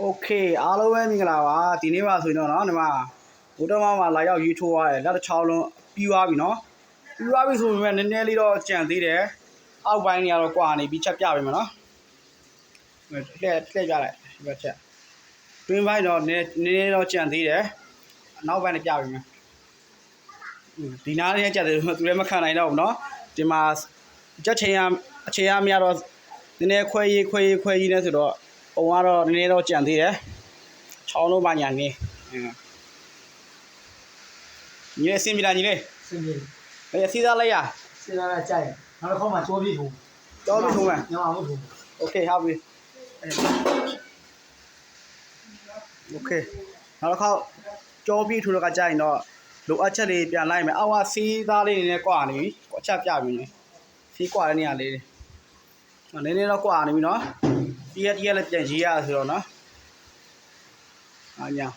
Okay အားလုံးပဲမင်္ဂလာပါဒီနေ့ပါဆိုရင်တော့ဒီမှာဘုဒ္ဓဘာသာလာရောက်ရေးထိုးရတယ်လက်တစ်ချောင်းလုံးပြီးသွားပြီနော်ပြီးသွားပြီဆိုပေမဲ့နည်းနည်းလေးတော့ကြံသေးတယ်အောက်ပိုင်းတွေကတော့ကွာနေပြီးချက်ပြပေးမယ်နော်လှည့်ပြလိုက်ဒီဘက်ချက်တွင်းပိုင်းတော့နည်းနည်းတော့ကြံသေးတယ်နောက်ပိုင်းနဲ့ပြပေးမယ်ဒီနားလေးကြက်တယ်သူလည်းမခံနိုင်တော့ဘူးနော်ဒီမှာချက်ချင်းအခြေရမရတော့နည်းနည်းခွဲရေးနဲ့ဆိုတော့ပုံကတော့နည်းနည်းတော့ကြံသေးတယ်ချောင်းလုံးပါညာနေညီလေးအဆင်ပြေလားညီလေးအဆင်ပြေဘယ်စီးသားလိုက်ရစီးသားလိုက်ကြိုက်နောက်တစ်ခေါက်မှကြောပြီးထုံမယ်ညမမထုံโอเคဟုတ်ပြီโอเคနောက်တစ်ခေါက်ကြောပြီးထုတော့ကြိုက်ရင်တော့လိုအပ်ချက်လေးပြန်လိုက်မယ်အောက်ကစီးသားလေးနည်းနည်းကွာနေပြီအချက်ပြပြီစီးကွာတဲ့နေရာလေးနည်းနည်းတော့ကွာနေပြီနော်ဒီရက်လည်းပြန်ရေးရဆိုတော့နော်အားညာ